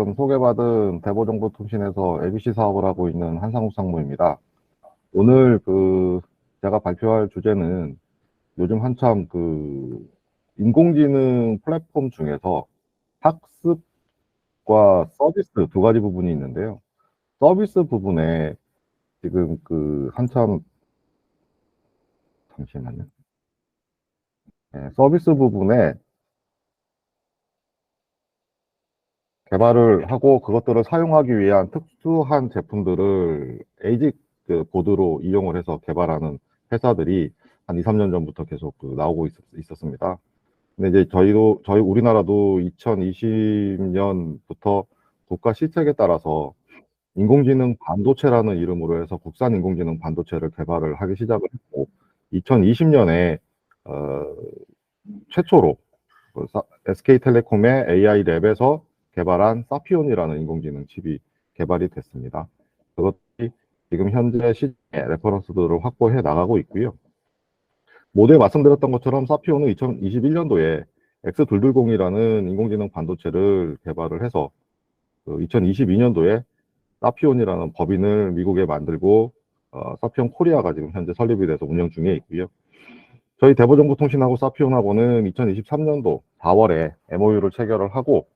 지금 소개받은 대보정보통신에서 ABC 사업을 하고 있는 한상욱 상무입니다. 오늘 제가 발표할 주제는 요즘 한참 인공지능 플랫폼 중에서 학습과 서비스 두 가지 부분이 있는데요. 서비스 부분에 지금 한참, 잠시만요. 네, 서비스 부분에 개발을 하고 그것들을 사용하기 위한 특수한 제품들을 에이직 보드로 이용을 해서 개발하는 회사들이 한 2, 3년 전부터 계속 나오고 있었습니다. 근데 이제 저희 우리나라도 2020년부터 국가 시책에 따라서 인공지능 반도체라는 이름으로 해서 국산 인공지능 반도체를 개발을 하기 시작을 했고, 2020년에 최초로 SK텔레콤의 AI 랩에서 개발한 사피온이라는 인공지능 칩이 개발이 됐습니다. 그것이 지금 현재 시장의 레퍼런스들을 확보해 나가고 있고요. 모두에 말씀드렸던 것처럼 사피온은 2021년도에 X220이라는 인공지능 반도체를 개발을 해서 2022년도에 사피온이라는 법인을 미국에 만들고 사피온 코리아가 지금 현재 설립이 돼서 운영 중에 있고요. 저희 대보정보통신하고 사피온하고는 2023년도 4월에 MOU를 체결을 하고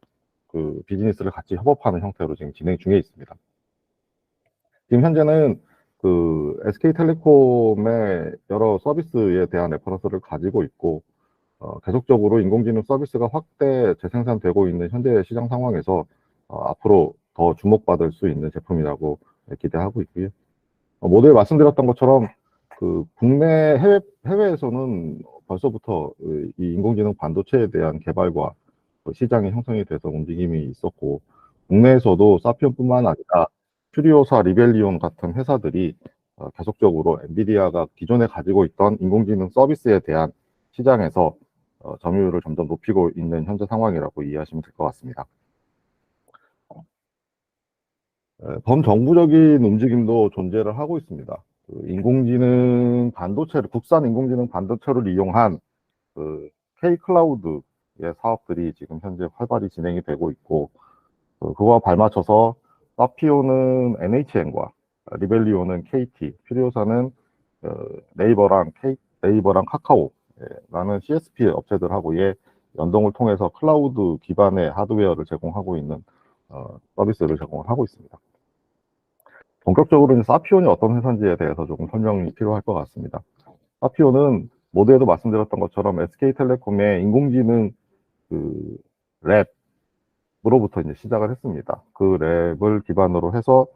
비즈니스를 같이 협업하는 형태로 지금 진행 중에 있습니다. 지금 현재는 SK텔레콤의 여러 서비스에 대한 레퍼런스를 가지고 있고, 계속적으로 인공지능 서비스가 확대 재생산되고 있는 현재 시장 상황에서 앞으로 더 주목받을 수 있는 제품이라고 기대하고 있고요. 모두에 말씀드렸던 것처럼 국내 해외에서는 벌써부터 이 인공지능 반도체에 대한 개발과 시장이 형성이 돼서 움직임이 있었고, 국내에서도 사피온뿐만 아니라 퓨리오사, 리벨리온 같은 회사들이 계속적으로 엔비디아가 기존에 가지고 있던 인공지능 서비스에 대한 시장에서 점유율을 점점 높이고 있는 현재 상황이라고 이해하시면 될 것 같습니다. 범정부적인 움직임도 존재를 하고 있습니다. 인공지능 반도체를, 국산 인공지능 반도체를 이용한 K-클라우드의 사업들이 지금 현재 활발히 진행이 되고 있고, 그거와 발맞춰서 사피오는 NHN과 리벨리오는 KT, 퓨리오사는 네이버랑 카카오라는 CSP 업체들하고의 연동을 통해서 클라우드 기반의 하드웨어를 제공하고 있는 서비스를 제공을 하고 있습니다. 본격적으로 이제 사피온이 어떤 회사인지에 대해서 조금 설명이 필요할 것 같습니다. 사피온은 모두에도 말씀드렸던 것처럼 SK텔레콤의 인공지능 랩으로부터 이제 시작을 했습니다. 그 랩을 기반으로 해서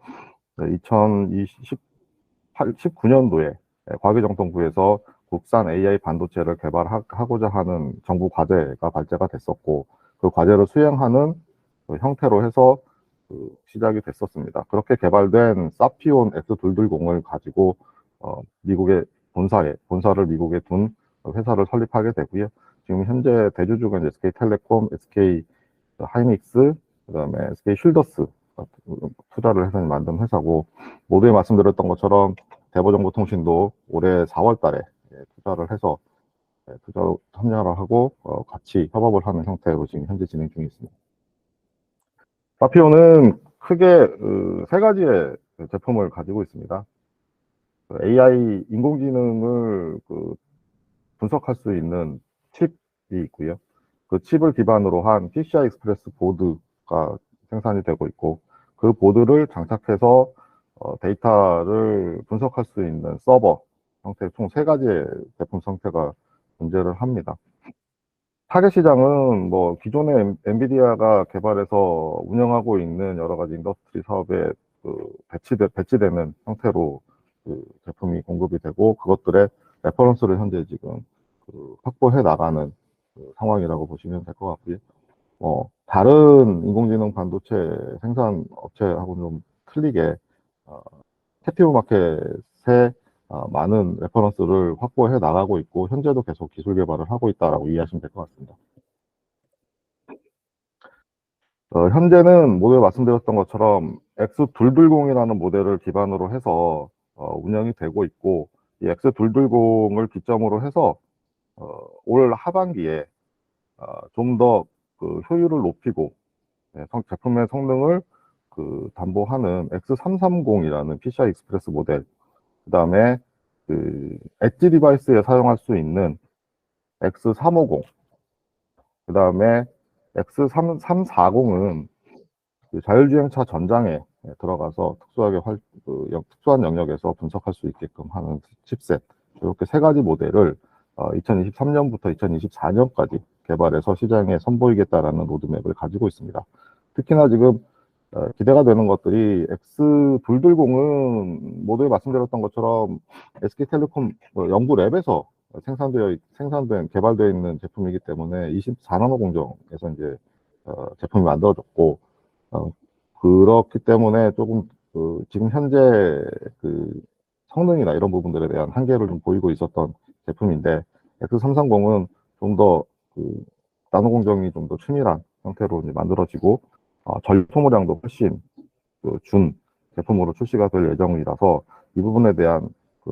2019년도에 과기정통부에서 국산 AI 반도체를 개발하고자 하는 정부 과제가 발제가 됐었고, 그 과제를 수행하는 형태로 해서 시작이 됐었습니다. 그렇게 개발된 사피온 X220을 가지고 미국의 본사를 미국에 둔 회사를 설립하게 되고요. 지금 현재 대주주가 SK텔레콤, SK 하이닉스, 그다음에 SK 쉴더스 투자를 해서 만든 회사고, 모두에 말씀드렸던 것처럼 대보정보통신도 올해 4월 달에 투자를 해서 투자로 참여를 하고 같이 협업을 하는 형태로 지금 현재 진행 중에 있습니다. 사피온은 크게 세 가지의 제품을 가지고 있습니다. AI 인공지능을 분석할 수 있는 칩이 있고요. 그 칩을 기반으로 한 PCI 익스프레스 보드가 생산이 되고 있고, 그 보드를 장착해서 데이터를 분석할 수 있는 서버 형태, 총 세 가지의 제품 형태가 존재를 합니다. 타겟 시장은 기존에 엔비디아가 개발해서 운영하고 있는 여러 가지 인더스트리 사업에 배치되는 형태로 제품이 공급이 되고, 그것들의 레퍼런스를 현재 지금 확보해 나가는 상황이라고 보시면 될 것 같고요. 다른 인공지능 반도체 생산 업체하고는 좀 틀리게 캡티브 마켓에 많은 레퍼런스를 확보해 나가고 있고, 현재도 계속 기술 개발을 하고 있다라고 이해하시면 될 것 같습니다. 현재는 모두에 말씀드렸던 것처럼 X220이라는 모델을 기반으로 해서 운영이 되고 있고, 이 X220을 기점으로 해서 올 하반기에 좀 더 효율을 높이고 제품의 성능을 담보하는 X330이라는 PCI 익스프레스 모델, 그 다음에 엣지 디바이스에 사용할 수 있는 X350, 그 다음에 X340은 자율주행차 전장에 들어가서 특수한 영역에서 분석할 수 있게끔 하는 칩셋, 이렇게 세 가지 모델을 2023년부터 2024년까지 개발해서 시장에 선보이겠다라는 로드맵을 가지고 있습니다. 특히나 지금 기대가 되는 것들이 X220은 모두에 말씀드렸던 것처럼 SK텔레콤 연구랩에서 개발되어 있는 제품이기 때문에 24나노 공정에서 이제 제품이 만들어졌고, 그렇기 때문에 조금 지금 현재 성능이나 이런 부분들에 대한 한계를 좀 보이고 있었던 제품인데, X330은 좀 더 나노 공정이 좀 더 치밀한 형태로 이제 만들어지고, 전력 소모량도 훨씬 준 제품으로 출시가 될 예정이라서 이 부분에 대한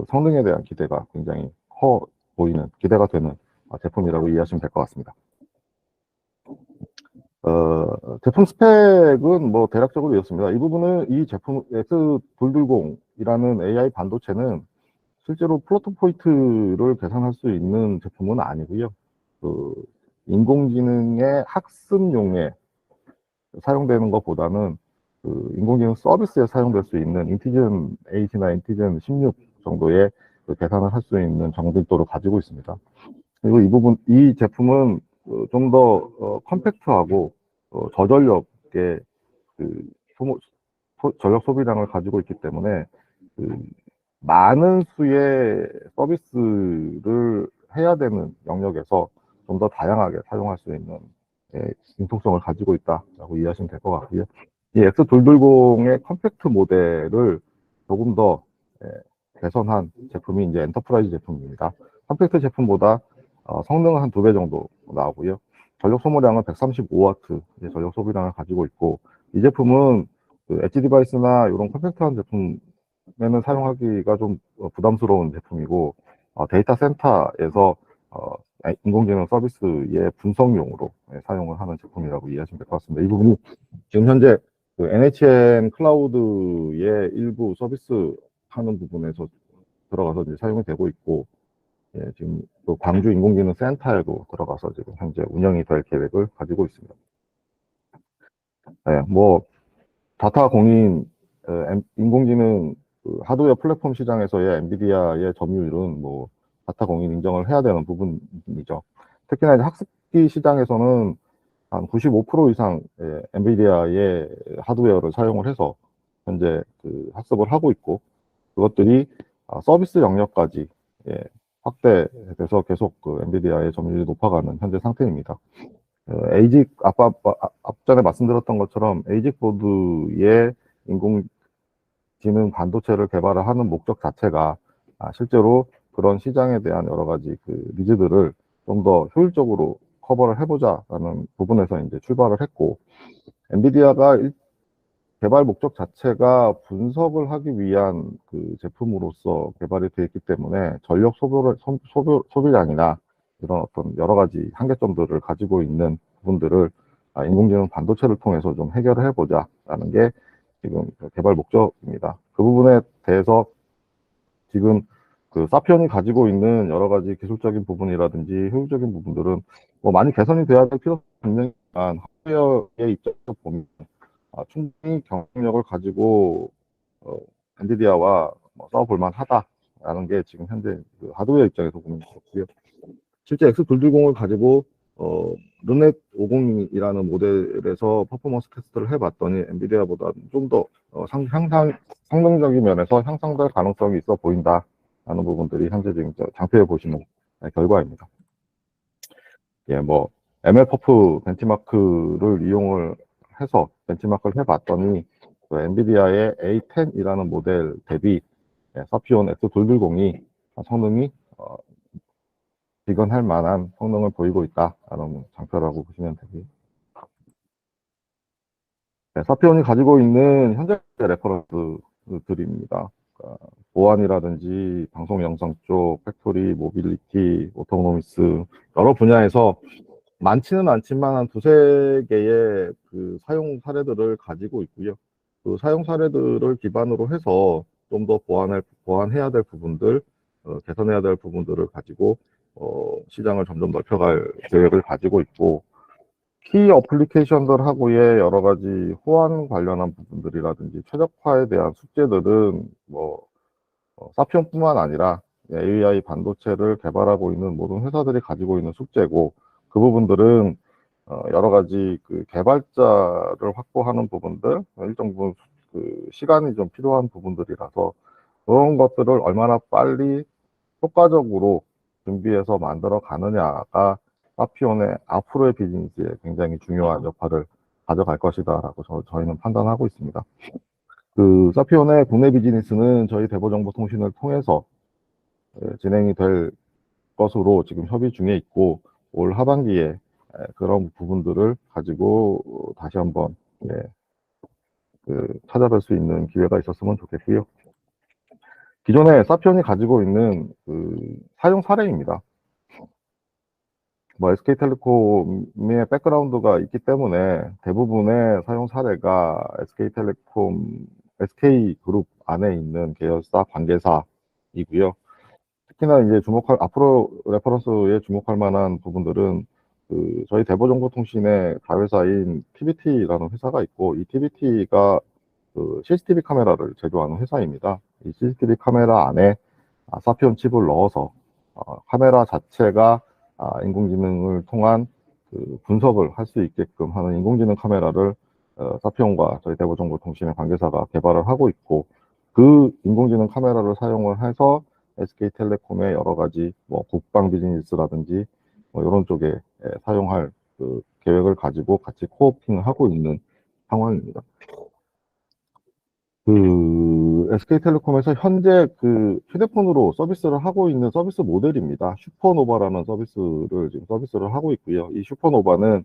성능에 대한 기대가 굉장히 커 보이는, 기대가 되는 제품이라고 이해하시면 될 것 같습니다. 제품 스펙은 뭐 대략적으로 이렇습니다. 이 부분은 이 제품 X220이라는 AI 반도체는 실제로 플로팅 포인트를 계산할 수 있는 제품은 아니고요. 인공지능의 학습용에 사용되는 것보다는 인공지능 서비스에 사용될 수 있는 인티전 8이나 인티전 16 정도의 계산을 할 수 있는 정밀도를 가지고 있습니다. 그리고 이 제품은 좀 더 컴팩트하고 저전력의 전력 소비량을 가지고 있기 때문에 많은 수의 서비스를 해야 되는 영역에서 좀 더 다양하게 사용할 수 있는 융통성을 가지고 있다라고 이해하시면 될 것 같고요. 이 X220의 컴팩트 모델을 조금 더 개선한 제품이 이제 엔터프라이즈 제품입니다. 컴팩트 제품보다 성능은 한 2배 정도 나오고요. 전력 소모량은 135W 전력 소비량을 가지고 있고, 이 제품은 엣지 디바이스나 이런 컴팩트한 제품에는 사용하기가 좀 부담스러운 제품이고, 데이터 센터에서 인공지능 서비스의 분석용으로 사용을 하는 제품이라고 이해하시면 될 것 같습니다. 이 부분이 지금 현재 NHN 클라우드의 일부 서비스 하는 부분에서 들어가서 이제 사용이 되고 있고, 지금 또 광주 인공지능 센터에도 들어가서 지금 현재 운영이 될 계획을 가지고 있습니다. 뭐 다타 공인 인공지능 하드웨어 플랫폼 시장에서의 엔비디아의 점유율은 뭐 다타 공인 인정을 해야 되는 부분이죠. 특히나 이제 학습기 시장에서는 한 95% 이상 엔비디아의 하드웨어를 사용을 해서 현재 학습을 하고 있고, 그것들이 서비스 영역까지 확대돼서 계속 엔비디아의 점유율이 높아가는 현재 상태입니다. 에이직 앞전에 말씀드렸던 것처럼 에이직 보드의 인공지능 반도체를 개발을 하는 목적 자체가 실제로 그런 시장에 대한 여러 가지 니즈들을 좀 더 효율적으로 커버를 해보자라는 부분에서 이제 출발을 했고, 엔비디아가 개발 목적 자체가 분석을 하기 위한 제품으로서 개발이 되어 있기 때문에 전력 소비량이나 이런 어떤 여러 가지 한계점들을 가지고 있는 부분들을 인공지능 반도체를 통해서 좀 해결을 해보자라는 게 지금 개발 목적입니다. 그 부분에 대해서 지금 사피온이 가지고 있는 여러 가지 기술적인 부분이라든지 효율적인 부분들은 뭐 많이 개선이 돼야 될 필요성이 있지만, 하드웨어의 입장에서 보면 충분히 경쟁력을 가지고 엔비디아와 싸워볼만 하다라는 게 지금 현재 하드웨어 입장에서 보면 그렇고요. 실제 X220을 가지고 르넷 50이라는 모델에서 퍼포먼스 테스트를 해봤더니 엔비디아보다 좀 더 성능적인 면에서 향상될 가능성이 있어 보인다라는 부분들이 현재 지금 장표에 보시는 결과입니다. 뭐 ML퍼프 벤치마크를 이용을 해서 벤치마크를 해봤더니 엔비디아의 A10이라는 모델 대비 사피온 X220이 성능이 비견할 만한 성능을 보이고 있다라는 장표라고 보시면 되고요. 사피온이 가지고 있는 현재 레퍼런스들입니다. 그러니까 보안이라든지 방송 영상 쪽, 팩토리, 모빌리티, 오토노미스 여러 분야에서 많지는 않지만 한 두세 개의 그 사용 사례들을 가지고 있고요. 그 사용 사례들을 기반으로 해서 좀 더 보완해야 될 부분들, 개선해야 될 부분들을 가지고 시장을 점점 넓혀갈 계획을 가지고 있고, 키 어플리케이션들하고의 여러 가지 호환 관련한 부분들이라든지 최적화에 대한 숙제들은 뭐 사피온뿐만 아니라 AI 반도체를 개발하고 있는 모든 회사들이 가지고 있는 숙제고, 그 부분들은 여러 가지 그 개발자를 확보하는 부분들, 일정 부분 그 시간이 좀 필요한 부분들이라서 그런 것들을 얼마나 빨리 효과적으로 준비해서 만들어 가느냐가 사피온의 앞으로의 비즈니스에 굉장히 중요한 역할을 가져갈 것이다라고 저희는 판단하고 있습니다. 그 사피온의 국내 비즈니스는 저희 대보정보통신을 통해서 진행이 될 것으로 지금 협의 중에 있고, 올 하반기에 그런 부분들을 가지고 다시 한번 찾아뵐 수 있는 기회가 있었으면 좋겠고요. 기존에 사피온이 가지고 있는 그 사용 사례입니다. 뭐 SK텔레콤의 백그라운드가 있기 때문에 대부분의 사용 사례가 SK텔레콤, SK그룹 안에 있는 계열사 관계사이고요. 특히나 이제 앞으로 레퍼런스에 주목할 만한 부분들은 그 저희 대보정보통신의 자회사인 TBT라는 회사가 있고, 이 TBT가 그 CCTV 카메라를 제조하는 회사입니다. 이 CCTV 카메라 안에 사피온 칩을 넣어서 카메라 자체가 인공지능을 통한 그 분석을 할 수 있게끔 하는 인공지능 카메라를 사피온과 저희 대보정보통신의 관계사가 개발을 하고 있고, 그 인공지능 카메라를 사용을 해서 SK텔레콤의 여러 가지 뭐 국방 비즈니스라든지 뭐 이런 쪽에 사용할 그 계획을 가지고 같이 코오핑을 하고 있는 상황입니다. 그 SK텔레콤에서 현재 그 휴대폰으로 서비스를 하고 있는 서비스 모델입니다. 슈퍼노바라는 서비스를 지금 서비스를 하고 있고요. 이 슈퍼노바는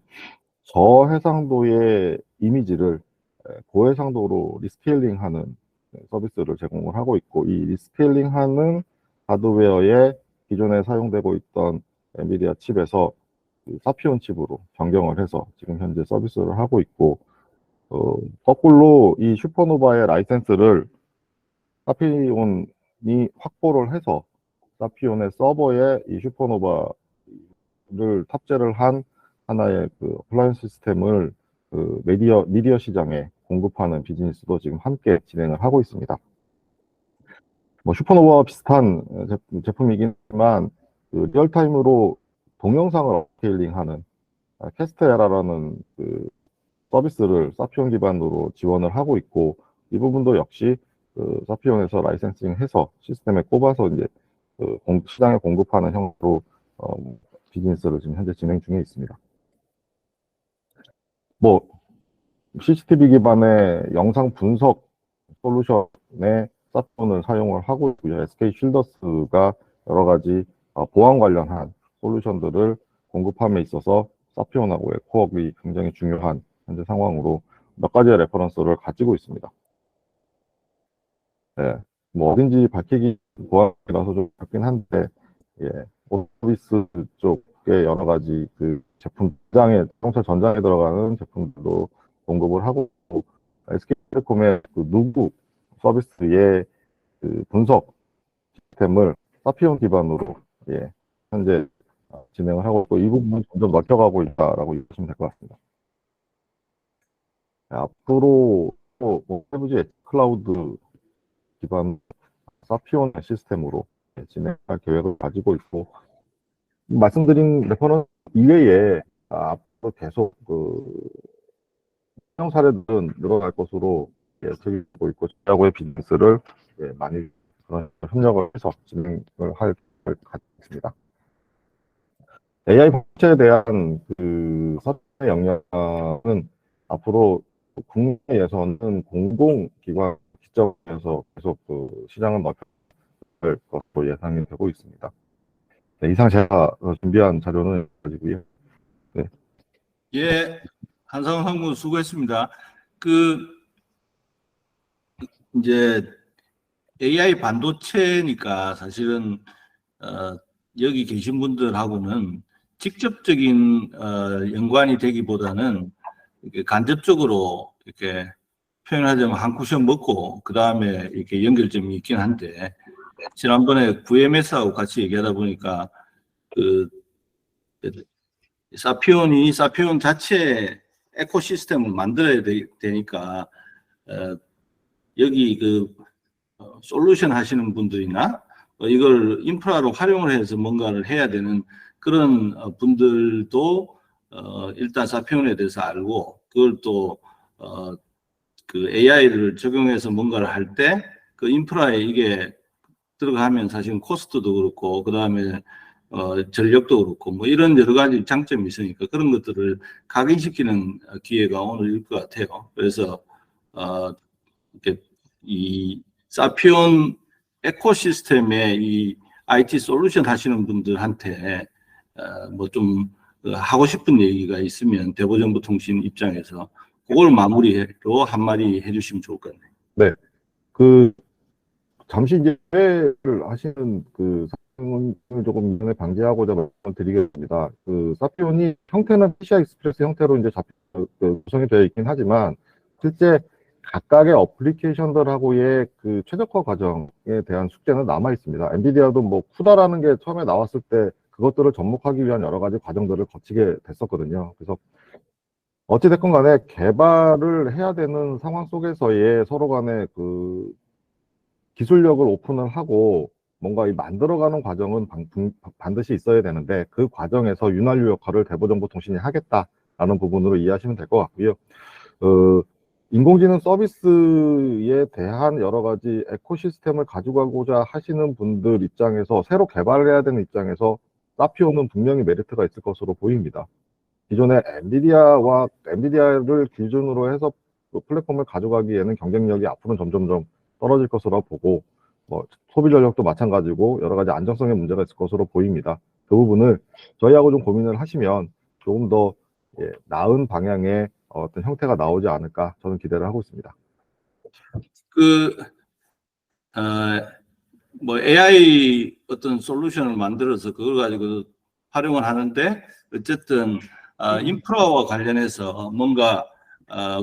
저해상도의 이미지를 고해상도로 리스케일링하는 서비스를 제공을 하고 있고, 이 리스케일링하는 하드웨어에 기존에 사용되고 있던 엔비디아 칩에서 그 사피온 칩으로 변경을 해서 지금 현재 서비스를 하고 있고, 거꾸로 이 슈퍼노바의 라이센스를 사피온이 확보를 해서 사피온의 서버에 이 슈퍼노바를 탑재를 한 하나의 그 어플라이언스 시스템을 그 미디어 시장에 공급하는 비즈니스도 지금 함께 진행을 하고 있습니다. 뭐 슈퍼노바와 비슷한 제품이지만 그 리얼타임으로 동영상을 업스케일링하는 캐스테라라는 그 서비스를 사피온 기반으로 지원을 하고 있고, 이 부분도 역시 그 사피온에서 라이센싱해서 시스템에 꼽아서 이제 그 시장에 공급하는 형태로 비즈니스를 지금 현재 진행 중에 있습니다. 뭐 CCTV 기반의 영상 분석 솔루션에 사피온을 사용을 하고 있고요. SK 쉴더스가 여러 가지 보안 관련한 솔루션들을 공급함에 있어서 사피온하고의 코업이 굉장히 중요한 현재 상황으로 몇 가지의 레퍼런스를 가지고 있습니다. 네, 뭐 어딘지 밝히기 보안이라서 좀 그렇긴 한데, 서비스 쪽에 여러 가지 그 제품 자동차 전장에 들어가는 제품들도 공급을 하고, SK텔레콤의 그 누구 서비스의 그 분석 시스템을 사피온 기반으로 현재 진행을 하고 있고, 이 부분은 점점 넓혀가고 있다라고 보시면 될 것 같습니다. 앞으로 뭐 5G 클라우드 기반 사피온 시스템으로 진행할 계획을 가지고 있고, 말씀드린 레퍼런스 이외에 앞으로 계속 그 사용 사례들은 늘어날 것으로 들고 있고, 저하고의 비즈니스를 많이 그런 협력을 해서 진행을 할 계획을 가지고 있습니다. AI 본체에 대한 그 사업의 역량은 앞으로 국내에서는 공공기관 기점에서 계속 그 시장을 넓힐 것으로 예상이 되고 있습니다. 네, 이상 제가 준비한 자료는 가지고요. 네. 예, 한상훈 상무 수고했습니다. 이제 AI 반도체니까 사실은 여기 계신 분들하고는 직접적인 연관이 되기보다는 이렇게 간접적으로 이렇게 표현하자면 한 쿠션 먹고 그 다음에 이렇게 연결점이 있긴 한데 지난번에 VMS하고 같이 얘기하다 보니까 그 사피온 자체 에코시스템을 만들어야 되니까 여기 그 솔루션 하시는 분들이나 이걸 인프라로 활용을 해서 뭔가를 해야 되는 그런 분들도 일단 사피온에 대해서 알고 그걸 또 그 AI를 적용해서 뭔가를 할 때 그 인프라에 이게 들어가면 사실은 코스트도 그렇고 그 다음에 전력도 그렇고 뭐 이런 여러 가지 장점이 있으니까 그런 것들을 각인시키는 기회가 오늘일 것 같아요. 그래서 이렇게 이 사피온 에코시스템에 이 IT 솔루션 하시는 분들한테 뭐 좀 하고 싶은 얘기가 있으면 대보정보통신 입장에서 그걸 마무리로 한마디 해주시면 좋을 것 같네요. 네. 그 잠시 이제 회를 하시는 그 상황을 조금 이전에 방지하고자 말씀드리겠습니다. 그 사피온이 형태는 PCI 익스프레스 형태로 이제 구성이 되어 있긴 하지만 실제 각각의 어플리케이션들하고의 그 최적화 과정에 대한 숙제는 남아 있습니다. 엔비디아도 뭐 쿠다라는 게 처음에 나왔을 때 그것들을 접목하기 위한 여러 가지 과정들을 거치게 됐었거든요. 그래서 어찌됐건 간에 개발을 해야 되는 상황 속에서의 서로 간의 그 기술력을 오픈을 하고 뭔가 이 만들어가는 과정은 반드시 있어야 되는데 그 과정에서 윤활유 역할을 대보정보통신이 하겠다라는 부분으로 이해하시면 될 것 같고요. 인공지능 서비스에 대한 여러 가지 에코시스템을 가져가고자 하시는 분들 입장에서 새로 개발을 해야 되는 입장에서 사피온은 분명히 메리트가 있을 것으로 보입니다. 기존의 엔비디아를 기준으로 해서 그 플랫폼을 가져가기에는 경쟁력이 앞으로는 점점점 떨어질 것으로 보고 뭐 소비 전력도 마찬가지고 여러 가지 안정성의 문제가 있을 것으로 보입니다. 그 부분을 저희하고 좀 고민을 하시면 조금 더 나은 방향의 어떤 형태가 나오지 않을까 저는 기대를 하고 있습니다. 뭐 AI 어떤 솔루션을 만들어서 그걸 가지고 활용을 하는데 어쨌든 인프라와 관련해서 뭔가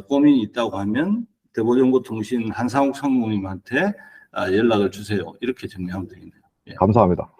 고민이 있다고 하면 대보정보통신 한상욱 상무님한테 연락을 주세요. 이렇게 정리하면 되겠네요. 예. 감사합니다.